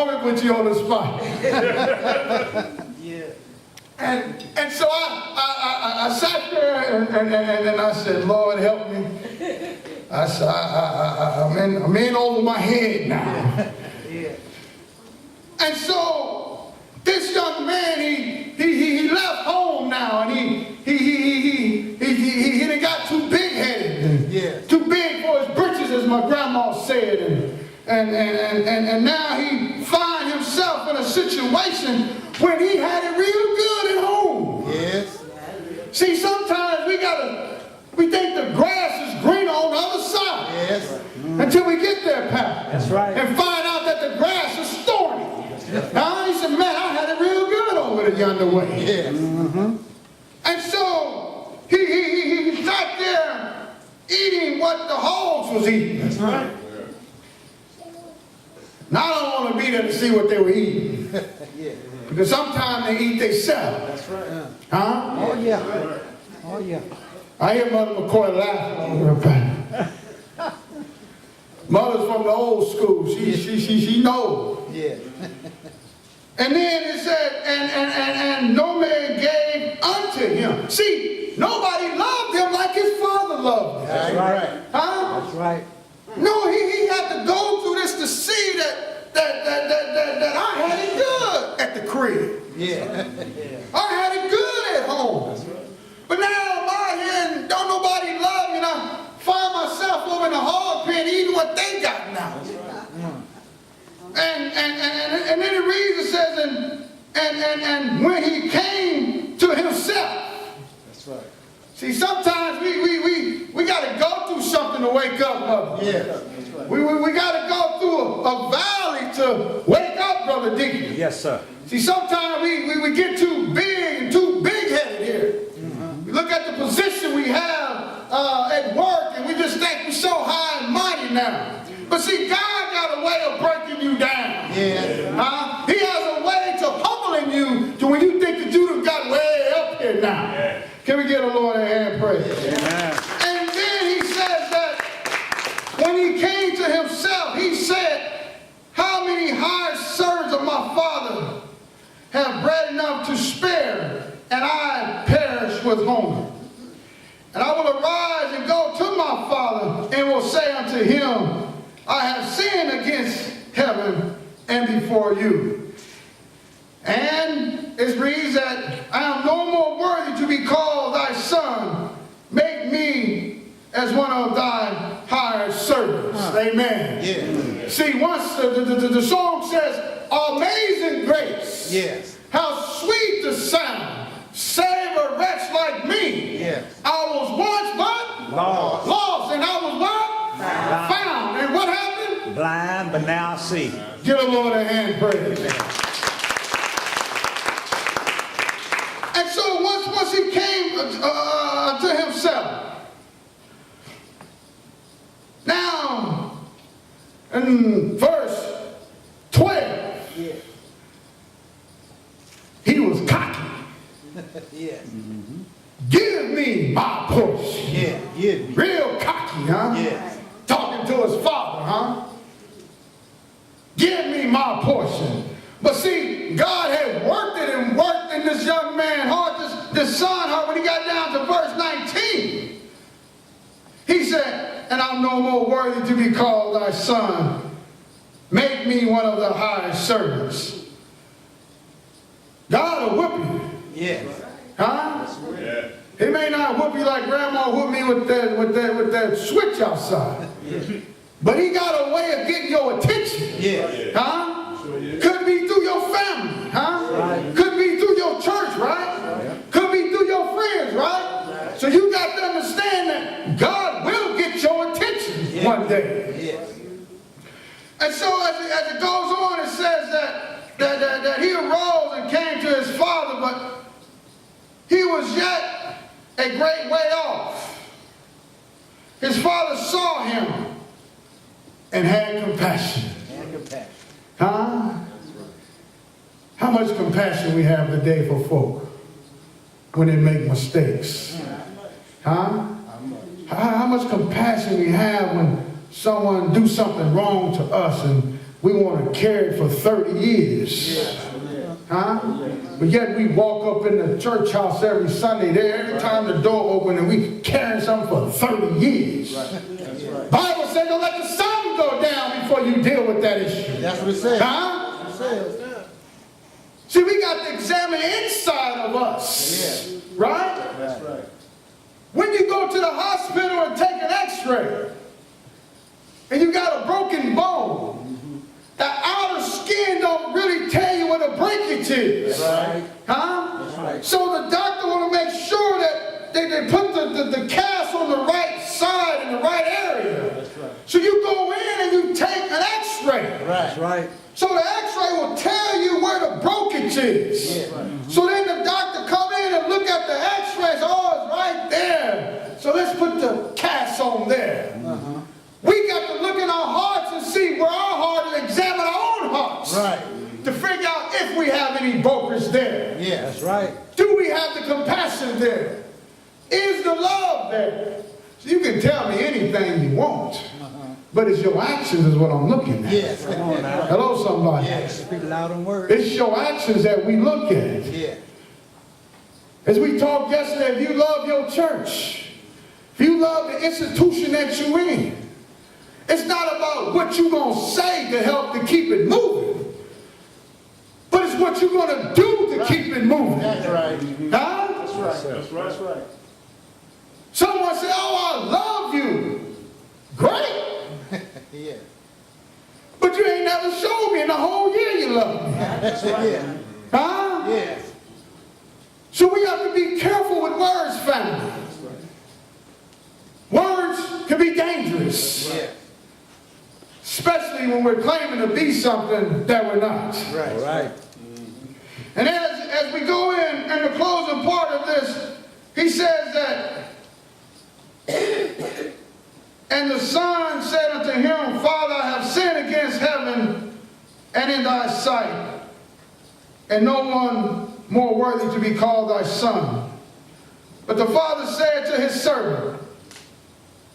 want to put you on the spot. Yeah. And so I sat there and I said, Lord, help me. I said, I'm in over my head now. Yeah. And so this young man, he left home now, and he done got too big-headed, Yeah. too big for his britches, as my grandma said, and now he find himself in a situation when he had it real good at home. Yes. See, sometimes we think the grass is greener on the other side. Yes. Until we get there, Pastor. That's right. And find out that the grass is thorny. Now, he said, man, I had it real good over the yonder way. Yes. Mm-hmm. And so he sat there eating what the hogs was eating. That's right. Now, I don't want to be there to see what they were eating. Yeah. Because sometimes they eat themselves. That's right. Huh? Oh, yeah. Oh, yeah. I hear Mother McCoy laughing over her. Mother's from the old school. She knows. Yeah. And then it said, and no man gave unto him. See, nobody loved him like his father loved him. That's right. Huh? That's right. No, he had to go through this to see that I had it good at the crib. Yeah. I had it good at home. But now I'm out here and don't nobody love me, and I find myself over in the hog pen eating what they got now. And then it reads, it says, and when he came to himself. That's right. See, sometimes we got to go through something to wake up, Mother. Yeah. That's right. We got to go through a valley to wake up, Brother Deacon. Yes, sir. See, sometimes we get too big and too big-headed here. We look at the position we have at work, and we just think we're so high and mighty now. But see, God got a way of breaking you down. Yeah. He has a way to humbling you to when you think that you have got way up here now. Yeah. Can we get a Lord a hand praise? Amen. And then he says that when he came to himself, he said, how many hired servants of my father have bread enough to spare, and I perish with hunger? And I will arise and go to my father, and will say unto him, I have sinned against heaven and before you. And it reads that I am no more worthy to be called thy son. Make me as one of thy hired servants. Amen. Yeah. See, once the song says, amazing grace. Yes. How sweet the sound. Save a wretch like me. Yes. I was once what? Lost. Lost. And I was what? Found. And what happened? Blind, but now see. Give the Lord a hand praise. And so once he came to himself. Now, in verse 12, he was cocky. Yes. Give me my portion. Yeah. Give me. Real cocky, huh? Yes. Talking to his father, huh? Give me my portion. But see, God had worked it and worked in this young man's heart, this son heart, when he got down to verse 19. He said, and I'm no more worthy to be called thy son. Make me one of the hired servants. God will whip you. Yes. Huh? Yeah. He may not whoop you like grandma whooped me with that switch outside. But he got a way of getting your attention. Yeah. Huh? Yeah. Could be through your family. Huh? Right. Could be through your church, right? Could be through your friends, right? So you got to understand that God will get your attention one day. Yes. And so as it goes on, it says that he arose and came to his father, but he was yet a great way off. His father saw him and had compassion. And compassion. Huh? How much compassion we have today for folk when they make mistakes? Huh? How much compassion we have when someone do something wrong to us and we want to carry it for 30 years. Huh? But yet we walk up in the church house every Sunday there, every time the door open, and we carrying something for 30 years. Bible says don't let the sun go down before you deal with that issue. That's what it says. Huh? It says. See, we got to examine inside of us. Right? That's right. When you go to the hospital and take an x-ray, and you got a broken bone, the outer skin don't really tell you what a breakage is. Right. Huh? That's right. So the doctor want to make sure that they put the cast on the right side in the right area. That's right. So you go in and you take an x-ray. Right. That's right. So the x-ray will tell you where the breakage is. Yeah. Right. So then the doctor come in and look at the x-rays. Oh, it's right there. So let's put the cast on there. We got to look in our hearts and see where our heart is, examine our own hearts. Right. To figure out if we have any brokers there. Yeah. That's right. Do we have the compassion there? Is the love there? So you can tell me anything you want, but it's your actions is what I'm looking at. Yes. Come on now. Hello, somebody. Yes. Speak loud and word. It's your actions that we look at. Yeah. As we talked yesterday, if you love your church, if you love the institution that you're in, it's not about what you're going to say to help to keep it moving, but it's what you're going to do to keep it moving. That's right. Huh? That's right. That's right. That's right. Someone say, oh, I love you. Great. Yeah. But you ain't never showed me in the whole year you love me. That's right. Yeah. Huh? Yeah. So we have to be careful with words, family. Words can be dangerous. Yeah. Especially when we're claiming to be something that we're not. Right. Right. And as we go in the closing part of this, he says that, and the son said unto him, Father, I have sinned against heaven and in thy sight, and no one more worthy to be called thy son. But the father said to his servant,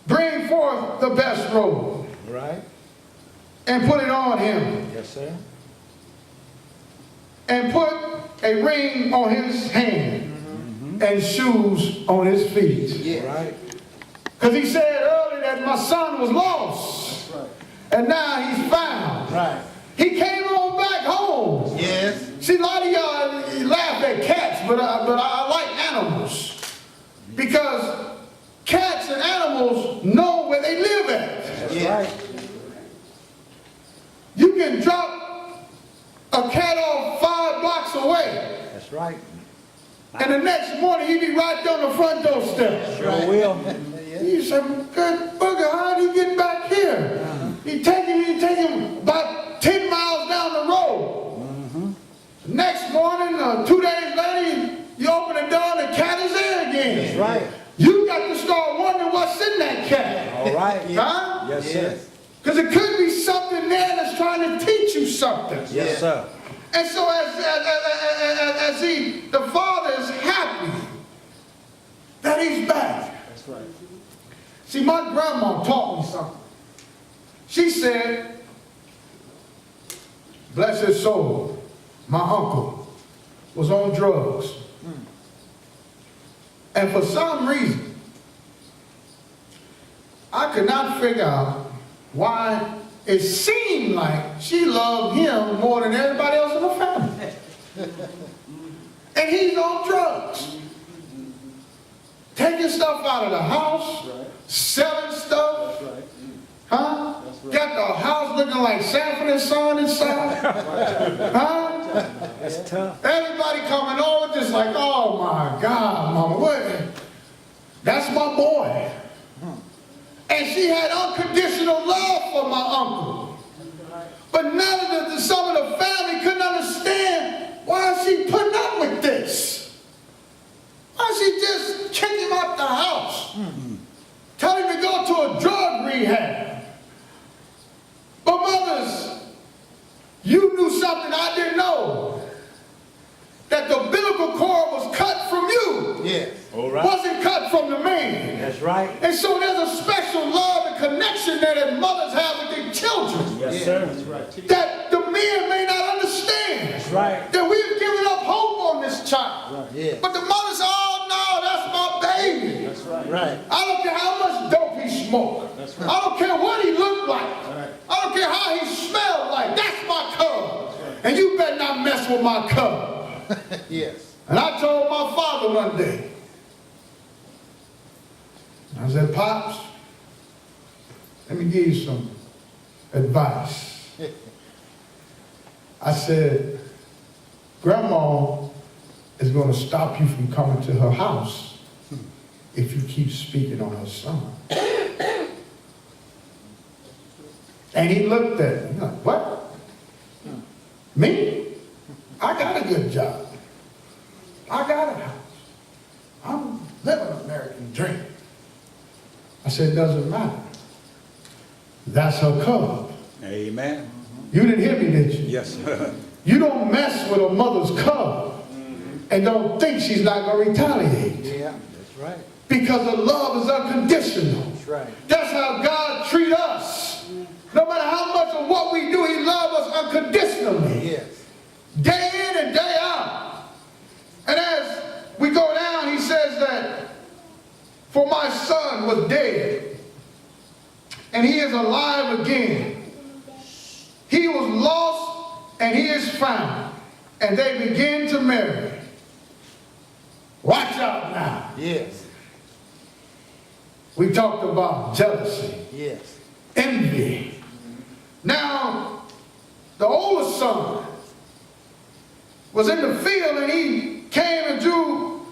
bring forth the best robe. Right. And put it on him. Yes, sir. And put a ring on his hand and shoes on his feet. Yeah. Right. Because he said earlier that my son was lost. Right. And now he's found. Right. He came on back home. Yes. See, a lot of y'all laugh at cats, but I like animals. Because cats and animals know where they live at. That's right. You can drop a cat off 5 blocks away. That's right. And the next morning he'd be right there on the front doorstep. Sure will. You say, good bugger, how did he get back here? He take him about 10 miles down the road. Next morning, 2 days later, you open the door and the cat is there again. That's right. You got to start wondering what's in that cat. All right. Huh? Yes, sir. Because it could be something there that's trying to teach you something. Yes, sir. And so as the father is happy that he's back. That's right. See, my grandma taught me something. She said, bless his soul, my uncle was on drugs. And for some reason, I could not figure out why it seemed like she loved him more than everybody else in the family. And he's on drugs. Taking stuff out of the house, selling stuff. Huh? Got the house looking like Sanford and Son inside. Huh? That's tough. Everybody coming over just like, oh my God, mama, what? That's my boy. And she had unconditional love for my uncle. But none of some of the family couldn't understand why is she putting up with this. Why she just kick him out the house? Tell him to go to a drug rehab. But mothers, you knew something I didn't know. That the umbilical cord was cut from you. Yes. All right. Wasn't cut from the man. That's right. And so there's a special love and connection there that mothers have with their children. Yes, sir. that the men may not understand. That's right. That we've given up hope on this child. Yeah. But the mother said, oh no, that's my baby. That's right. Right. I don't care how much dope he smoked. That's right. I don't care what he looked like. Right. I don't care how he smelled like. That's my cub. And you better not mess with my cub. Yes. And I told my father one day, I said, Pops, let me give you some advice. I said, Grandma is going to stop you from coming to her house if you keep speaking on her son. And he looked at me, like, what? Me? I got a good job. I got a house. I'm living an American dream. I said, it doesn't matter. That's her cub. Amen. You didn't hear me, did you? Yes, sir. You don't mess with a mother's cub and don't think she's not going to retaliate. Yeah, that's right. Because the love is unconditional. That's right. That's how God treats us. No matter how much of what we do, he loves us unconditionally. Yes. Day in and day out. And as we go down, he says that, for my son was dead, and he is alive again. He was lost, and he is found. And they begin to marry. Watch out now. Yes. We talked about jealousy, Yes. envy. Now, the oldest son was in the field, and he came and drew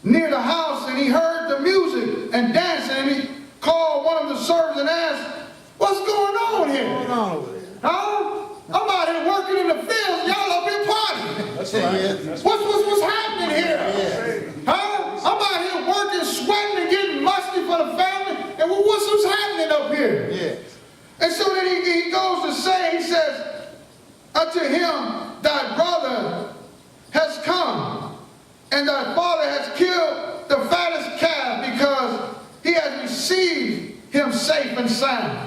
near the house, and he heard the music and dancing, and he called one of the servants and asked, what's going on here? What's going on over there? Huh? I'm out here working in the fields, y'all up here partying. That's right. Yeah. That's What's happening here? Huh? I'm out here working, sweating, and getting musty for the family, and what's happening up here? Yes. And so then he goes to say, he says, unto him, thy brother has come, and thy father has killed the fattest calf, because he has received him safe and sound.